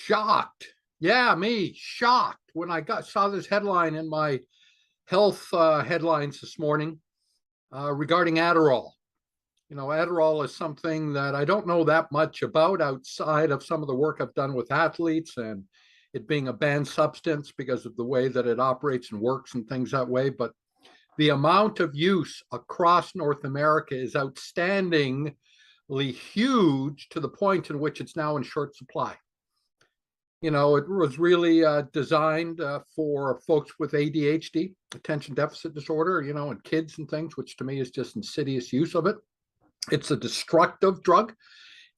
shocked. Yeah, me shocked when I saw this headline in my health headlines this morning regarding Adderall. Adderall is something that I don't know that much about outside of some of the work I've done with athletes and it being a banned substance because of the way that it operates and works and things that way. But the amount of use across North America is outstandingly huge to the point in which it's now in short supply. It was really designed for folks with ADHD, attention deficit disorder, and kids and things, which to me is just insidious use of it. It's a destructive drug.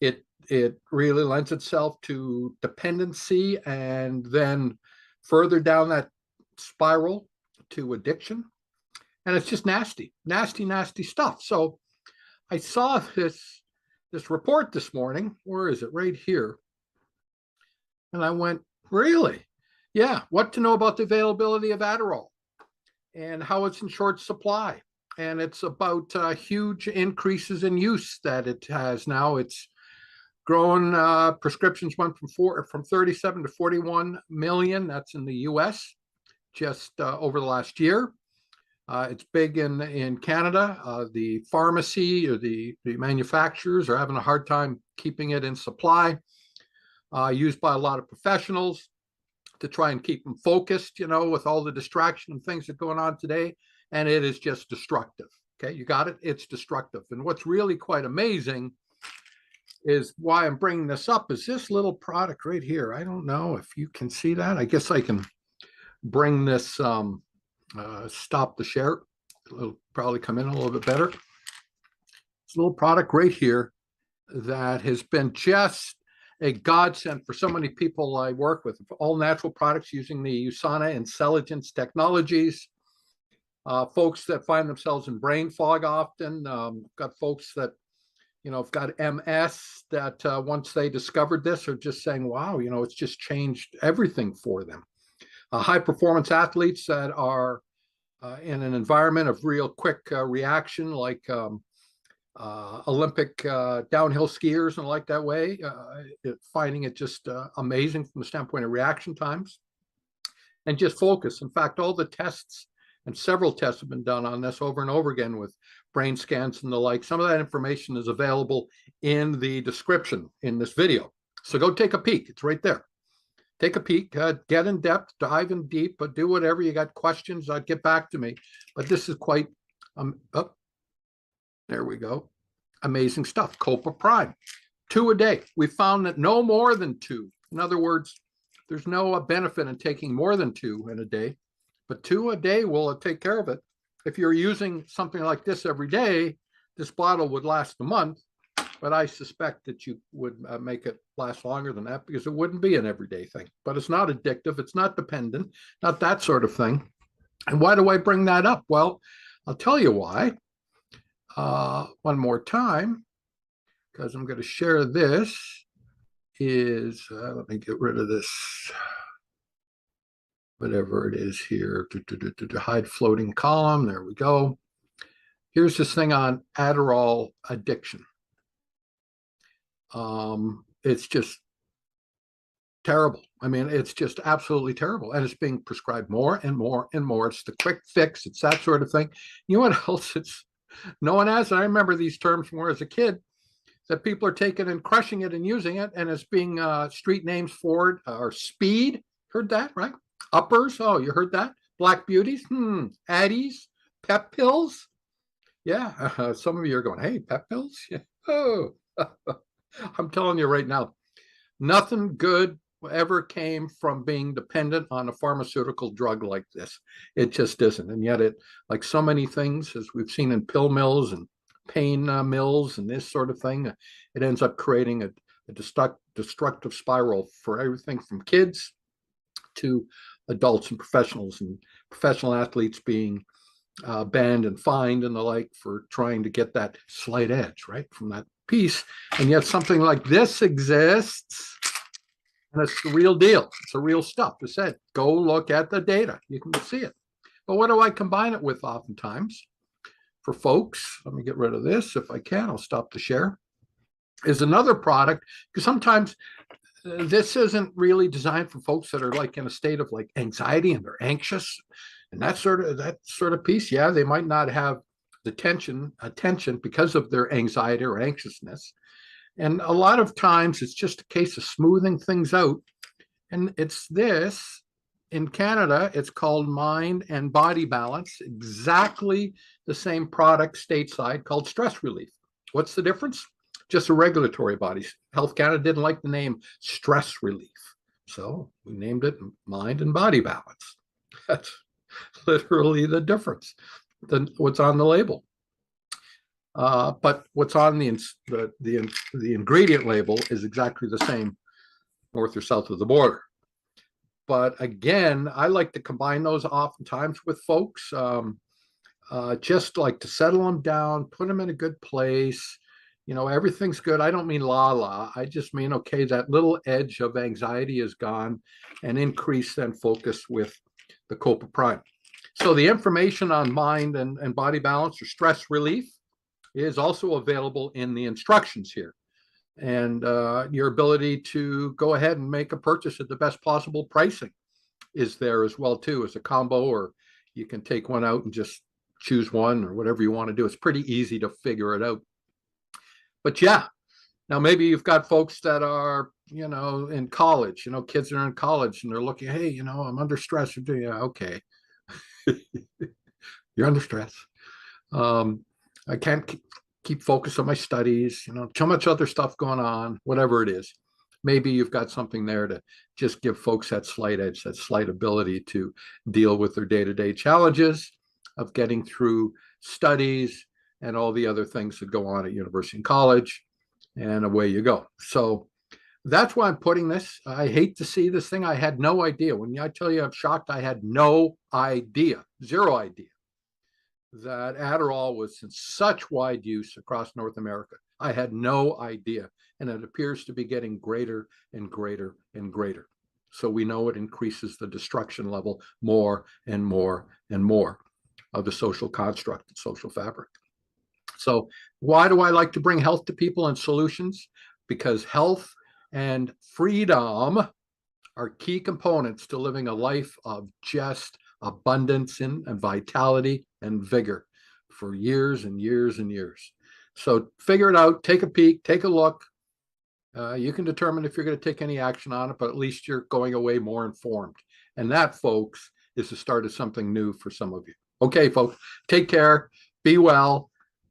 It really lends itself to dependency and then further down that spiral to addiction. And it's just nasty, nasty, nasty stuff. So I saw this report this morning. Where is it? Right here. And I went, really? Yeah. What to know about the availability of Adderall and how it's in short supply. And it's about huge increases in use that it has now. It's grown. Prescriptions went from 37 to 41 million. That's in the US just over the last year. It's big in Canada. The pharmacy or the manufacturers are having a hard time keeping it in supply. Used by a lot of professionals to try and keep them focused, with all the distraction and things that are going on today. And it is just destructive. Okay, you got it? It's destructive. And what's really quite amazing is why I'm bringing this up is this little product right here. I don't know if you can see that. I guess I can bring this, stop the share. It'll probably come in a little bit better. This little product right here that has been just a godsend for so many people I work with, all natural products using the USANA intelligence technologies. Folks that find themselves in brain fog often, got folks that, have got MS that once they discovered this are just saying, wow, it's just changed everything for them. High performance athletes that are in an environment of real quick reaction, like Olympic downhill skiers and like that way, finding it just amazing from the standpoint of reaction times and just focus. In fact, all the tests and several tests have been done on this over and over again with brain scans and the like. Some of that information is available in the description in this video. So go take a peek. It's right there. Take a peek, get in depth, dive in deep, but do whatever. You got questions, get back to me. But this is quite, there we go. Amazing stuff. Copa Prime, 2 a day. We found that no more than 2. In other words, there's no benefit in taking more than 2 in a day, but 2 a day will take care of it. If you're using something like this every day, this bottle would last a month, but I suspect that you would make it last longer than that because it wouldn't be an everyday thing. But it's not addictive. It's not dependent, not that sort of thing. And why do I bring that up? Well, I'll tell you why. One more time, because I'm going to share this, let me get rid of this, whatever it is here, to hide floating column. There we go. Here's this thing on Adderall addiction. It's just terrible. I mean, it's just absolutely terrible. And it's being prescribed more and more and more. It's the quick fix. It's that sort of thing. You know what else it's no one has? I remember these terms from when I was a kid, that people are taking and crushing it and using it, and it's being street names for it, or speed. Heard that, right? Uppers. Oh, you heard that? Black beauties. Addies. Pep pills. Yeah. Some of you are going, hey, pep pills? Yeah. Oh, I'm telling you right now, nothing good ever came from being dependent on a pharmaceutical drug like this. It just isn't. And yet it, like so many things, as we've seen in pill mills and pain mills and this sort of thing, it ends up creating a destructive spiral for everything from kids to adults and professional athletes being banned and fined and the like for trying to get that slight edge, right, from that piece. And yet something like this exists. And it's the real deal. It's the real stuff. I said, go look at the data. You can see it. But what do I combine it with oftentimes for folks? Let me get rid of this if I can. I'll stop the share. Is another product, because sometimes this isn't really designed for folks that are like in a state of like anxiety and they're anxious and that sort of piece. Yeah, they might not have the attention because of their anxiety or anxiousness. And a lot of times it's just a case of smoothing things out. And it's this in Canada, it's called Mind and Body Balance, exactly the same product stateside called Stress Relief. What's the difference? Just a regulatory body. Health Canada didn't like the name Stress Relief. So we named it Mind and Body Balance. That's literally the difference than what's on the label. But what's on the ingredient label is exactly the same north or south of the border. But again, I like to combine those oftentimes with folks, just like to settle them down, put them in a good place. Everything's good. I don't mean la la. I just mean, okay, that little edge of anxiety is gone, and increase then focus with the Copa Prime. So the information on mind and body balance or stress relief is also available in the instructions here. And your ability to go ahead and make a purchase at the best possible pricing is there as well too, as a combo, or you can take one out and just choose one or whatever you want to do. It's pretty easy to figure it out. But yeah, now maybe you've got folks that are, in college, kids that are in college and they're looking, hey, I'm under stress. Yeah, okay. You're under stress. I can't keep focused on my studies, too much other stuff going on, whatever it is. Maybe you've got something there to just give folks that slight edge, that slight ability to deal with their day-to-day challenges of getting through studies and all the other things that go on at university and college, and away you go. So that's why I'm putting this. I hate to see this thing. I had no idea. When I tell you I'm shocked, I had no idea, zero idea, that Adderall was in such wide use across North America. I had no idea. And it appears to be getting greater and greater and greater. So we know it increases the destruction level more and more and more of the social construct and social fabric. So why do I like to bring health to people and solutions? Because health and freedom are key components to living a life of just abundance and vitality and vigor for years and years and years. So figure it out, take a peek, take a look. You can determine if you're going to take any action on it, but at least you're going away more informed. And that, folks, is the start of something new for some of you. Okay, folks, take care, be well,